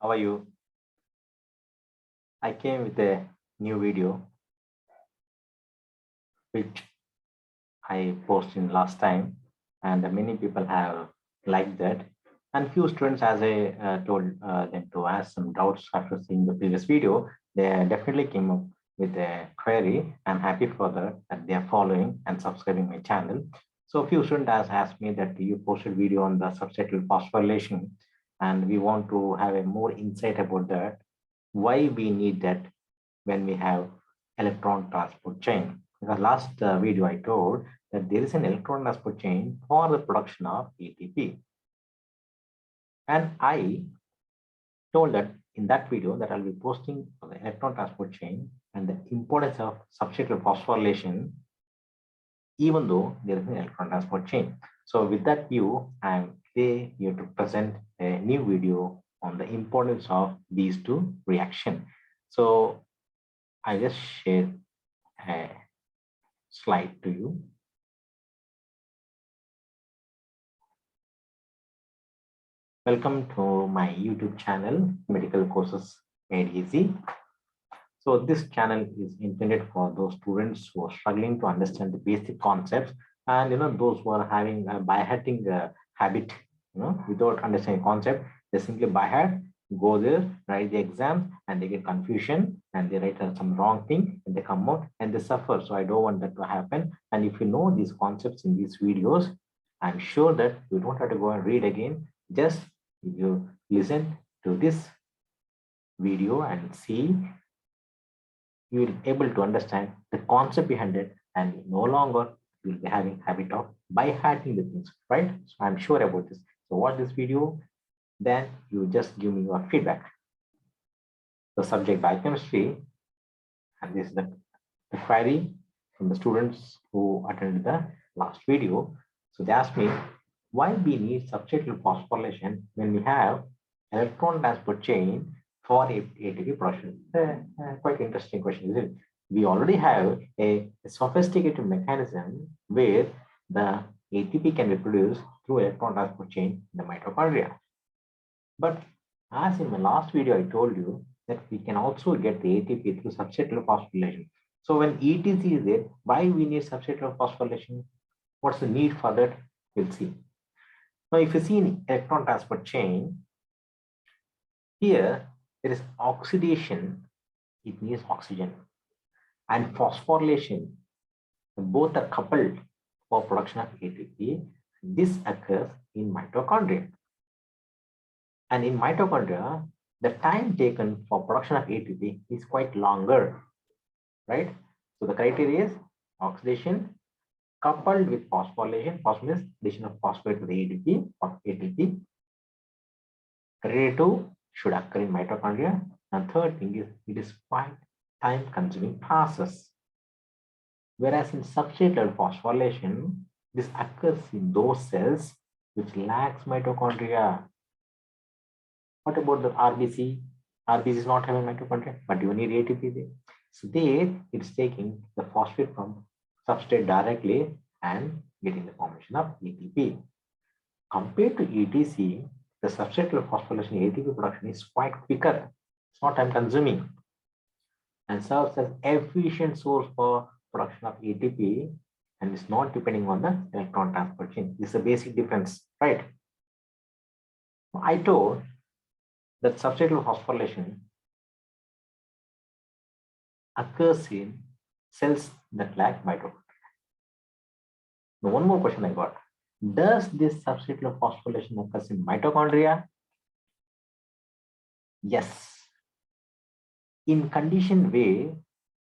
How are you? I came with a new video which I posted last time, and many people have liked that. And few students, as I told them to ask some doubts after seeing the previous video, they definitely came up with a query. I'm happy for that they are following and subscribing my channel. So a few students has asked me that you posted video on the substrate phosphorylation, and we want to have a more insight about that, why we need that when we have electron transport chain. Because last video I told that there is an electron transport chain for the production of ATP. And I told that in that video that I'll be posting for the electron transport chain and the importance of substrate phosphorylation, even though there is an electron transport chain. So with that view, I'm today here to present a new video on the importance of these two reactions. So I just shared a slide to you. Welcome to my YouTube channel, Medical Courses Made Easy. So this channel is intended for those students who are struggling to understand the basic concepts, and those who are having a by-hearting habit, without understanding concept, they simply by heart go there, write the exam, and they get confusion, and they write some wrong thing, and they come out and they suffer. So I don't want that to happen. And if you know these concepts in these videos, I'm sure that you don't have to go and read again. Just you listen to this video and see, you will be able to understand the concept behind it, and no longer you will be having habit of by hearting the things, right? So I'm sure about this. So watch this video, then you just give me your feedback. The subject biochemistry, and this is the query from the students who attended the last video. So they asked me why we need substrate phosphorylation when we have electron transport chain for ATP production. Quite interesting question, isn't it? We already have a sophisticated mechanism where the ATP can be produced through electron transport chain in the mitochondria. But as in my last video, I told you that we can also get the ATP through substrate phosphorylation. So when ETC is there, why we need substrate phosphorylation? What's the need for that? We'll see. Now, if you see in electron transport chain, here there is oxidation, it needs oxygen, and phosphorylation. Both are coupled for production of ATP. This occurs in mitochondria. And in mitochondria, the time taken for production of ATP is quite longer, right? So the criteria is oxidation coupled with phosphorylation. Phosphorylation, addition of phosphate to the ATP or ATP. Criteria 2 should occur in mitochondria. And third thing is, it is quite time-consuming process. Whereas in substrate phosphorylation, this occurs in those cells which lacks mitochondria. What about the RBC? RBC is not having mitochondria, but you need ATP there. So there, it's taking the phosphate from substrate directly and getting the formation of ATP. Compared to ETC, the substrate phosphorylation ATP production is quite quicker. It's not time consuming and serves as efficient source for production of ATP, and is not depending on the electron transport chain. This is a basic difference, right? I told that substrate phosphorylation occurs in cells that lack mitochondria. Now, one more question I got. Does this substrate phosphorylation occurs in mitochondria? Yes. In conditioned way,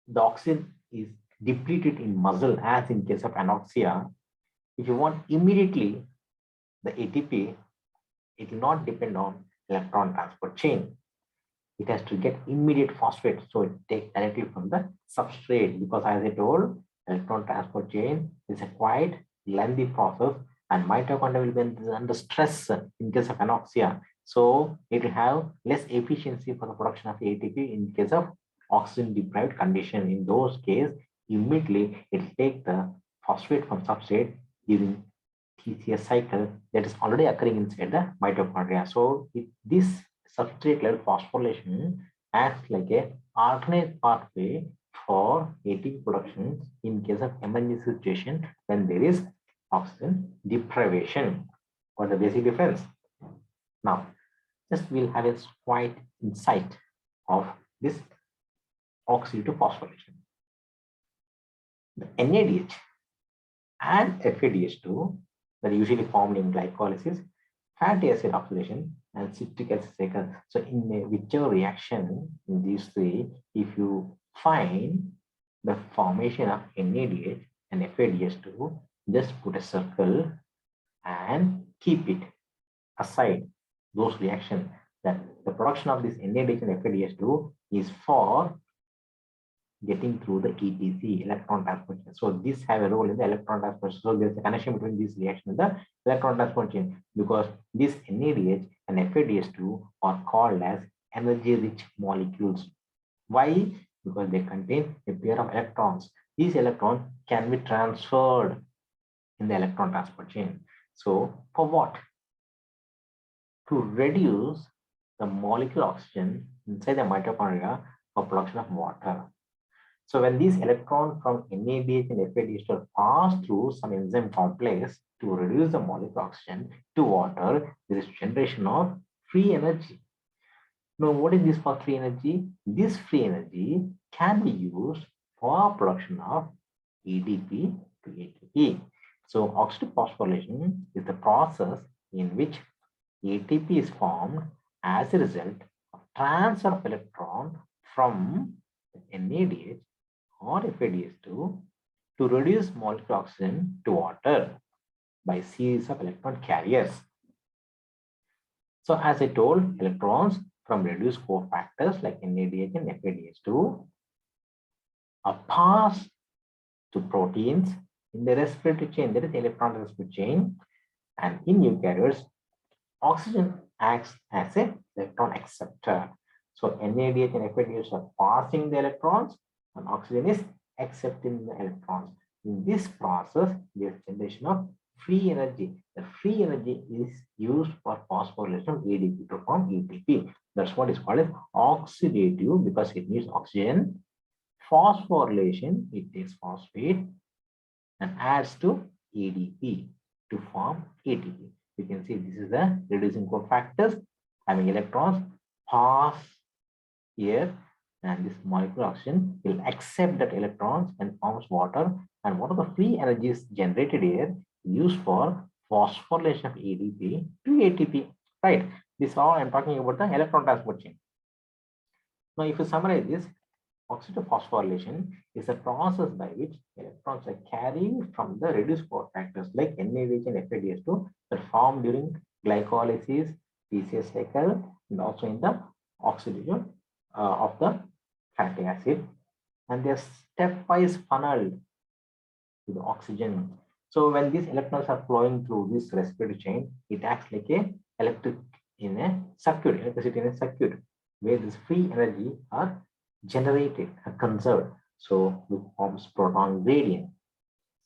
the oxygen is depleted in muscle, as in case of anoxia. If you want immediately the ATP, it will not depend on electron transport chain. It has to get immediate phosphate, so it takes directly from the substrate, because as I told, electron transport chain is a quite lengthy process, and mitochondria will be under stress in case of anoxia. So it will have less efficiency for the production of ATP in case of oxygen deprived condition. In those cases, immediately it will take the phosphate from substrate during TCS cycle that is already occurring inside the mitochondria. So this substrate level phosphorylation acts like a alternate pathway for ATP production in case of emergency situation when there is oxygen deprivation. What's the basic difference? Now, just we'll have a slight insight of this oxidative phosphorylation. The NADH and FADH2 that are usually formed in glycolysis, fatty acid oxidation, and citric acid cycle. So in whichever reaction in these three, if you find the formation of NADH and FADH2, just put a circle and keep it aside those reactions, that the production of this NADH and FADH2 is for getting through the ETC, electron transport chain. So this have a role in the electron transport. So there's a connection between this reaction and the electron transport chain, because this NADH and FADH2 are called as energy-rich molecules. Why? Because they contain a pair of electrons. These electrons can be transferred in the electron transport chain. So for what? To reduce the molecular oxygen inside the mitochondria for production of water. So when these electrons from NADH and FADH pass through some enzyme complex to reduce the molecular oxygen to water, there is generation of free energy. Now, what is this for free energy? This free energy can be used for production of ADP to ATP. So oxidative phosphorylation is the process in which ATP is formed as a result of transfer of electron from NADH or FADH2 to reduce molecular oxygen to water by series of electron carriers. So as I told, electrons from reduced cofactors like NADH and FADH2 are passed to proteins in the respiratory chain, that is electron respiratory chain, and in eukaryotes, oxygen acts as a electron acceptor. So NADH and FADH are passing the electrons, and oxygen is accepting the electrons. In this process, there is generation of free energy. The free energy is used for phosphorylation of ADP to form ATP. That's what is called as oxidative, because it needs oxygen. Phosphorylation, it takes phosphate and adds to ADP to form ATP. You can see this is the reducing cofactors having electrons pass here, and this molecular oxygen will accept that electrons and forms water. And what are the free energies generated here used for phosphorylation of ADP to ATP, right? This is all I'm talking about the electron transport chain. Now, if you summarize this, oxidative phosphorylation is a process by which electrons are carried from the reduced cofactors like NADH and FADH2 that form during glycolysis, PCS cycle, and also in the oxidation of the fatty acid, and they're stepwise funneled to the oxygen. So when these electrons are flowing through this respiratory chain, it acts like a electricity in a circuit where this free energy are generated and conserved. So it forms proton gradient.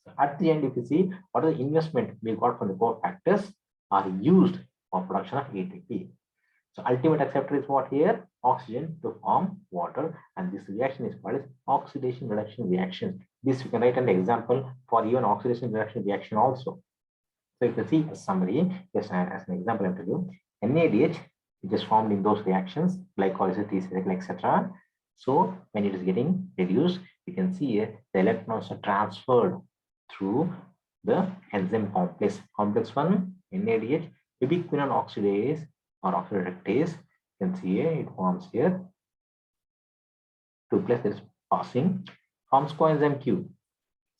So at the end, if you see what are the investment we got from the cofactors are used for production of ATP. So ultimate acceptor is what here? Oxygen to form water, and this reaction is called as oxidation reduction reaction. This you can write an example for even oxidation reduction reaction also. So if you see a summary, just as an example I'm telling you, NADH it is formed in those reactions, glycolysis, etc. So when it is getting reduced, you can see here the electrons are transferred through the enzyme complex. Complex 1, NADH, ubiquinone oxidase or oxidative. You can see here it forms here. 2 plus is passing, forms coenzyme Q.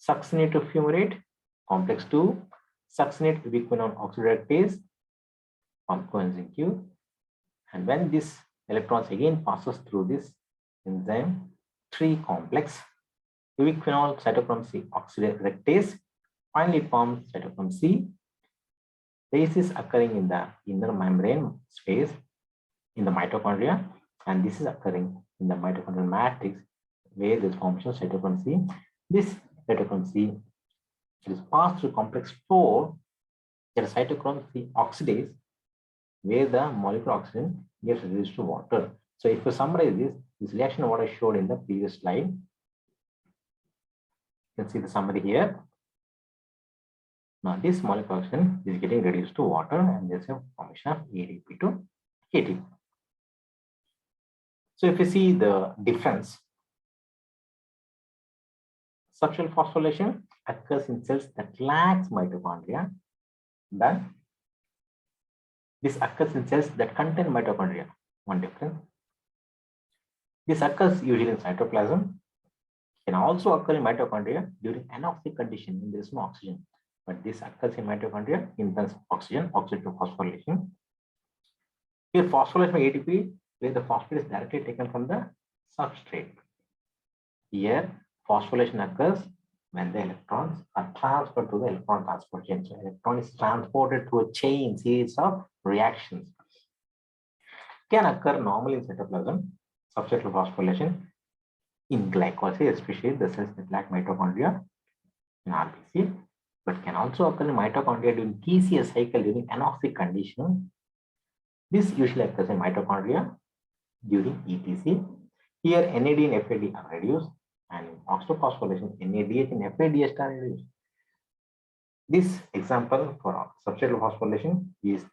Succinate of fumarate, complex 2, succinate ubiquinone oxidase, forms coenzyme Q. And when this electrons again passes through this enzyme 3 complex, ubiquinol cytochrome C oxidase, finally it forms cytochrome C. This is occurring in the inner membrane space in the mitochondria, and this is occurring in the mitochondrial matrix where this formation of cytochrome C. This cytochrome C is passed through complex 4, there is cytochrome C oxidase, where the molecular oxygen gets reduced to water. So if you summarize this reaction what I showed in the previous slide, you can see the summary here. Now this molecular oxygen is getting reduced to water and there's a formation of ADP to ATP. So if you see the difference, substrate phosphorylation occurs in cells that lacks mitochondria, then this occurs in cells that contain mitochondria. One difference. This occurs usually in cytoplasm, can also occur in mitochondria during anoxic condition when there is no oxygen. But this occurs in mitochondria in terms of oxygen, oxidative phosphorylation. Here, phosphorylation by ATP, where the phosphate is directly taken from the substrate. Here, phosphorylation occurs when the electrons are transferred to the electron transport chain. So, electron is transported through a chain series of reactions. Can occur normally in cytoplasm, substrate phosphorylation in glycolysis, especially the cells that lack mitochondria in RBC, but can also occur in mitochondria during TCA cycle during anoxic condition. This usually occurs in mitochondria during ETC. Here, NAD and FADH are reduced, and in oxidative phosphorylation, NADH and FADH are reduced. This example for substrate phosphorylation is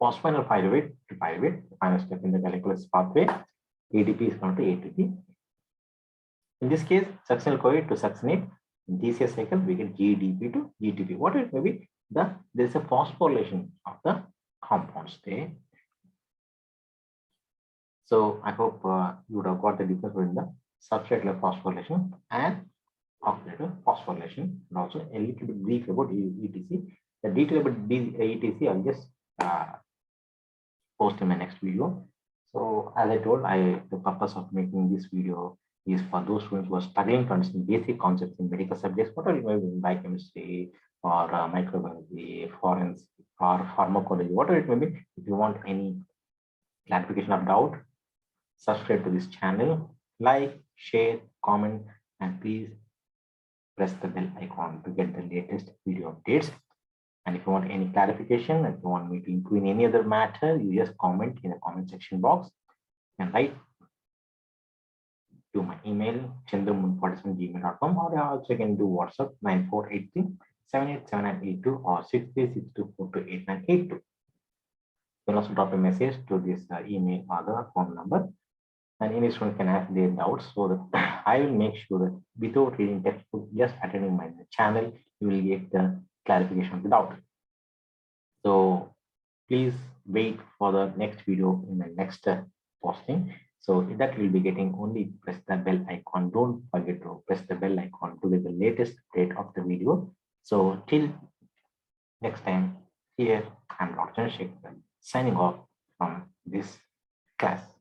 phosphoryl pyruvate to pyruvate, the final step in the glycolysis pathway. ADP is going to ATP. In this case, succinyl CoA to succinate. In TCA cycle, we get GDP to GTP. What it may be, there is a phosphorylation of the compounds there. So I hope you would have got the difference between the substrate level phosphorylation and oxidative phosphorylation, and also a little bit brief about ETC. The detail about ETC I'll just post in my next video. So as I told, the purpose of making this video is for those students who are struggling to understand basic concepts in medical subjects, whatever it may be, biochemistry or microbiology, forensic or pharmacology, whatever it may be. If you want any clarification of doubt, subscribe to this channel, like, share, comment, and please press the bell icon to get the latest video updates. And if you want any clarification, if you want me to include any other matter, you just comment in the comment section box and write to my email chandramun47@gmail.com, or you also can do WhatsApp 9483-787982 or 6362428982. You can also drop a message to this email or the phone number, and any student can ask their doubts, so that I will make sure that without reading textbook, just attending my channel, you will get the clarification of the doubt. So please wait for the next video in the next posting. So that will be getting, only press the bell icon. Don't forget to press the bell icon to get the latest update of the video. So till next time, here I'm Dr. Chandrashekar signing off from this class.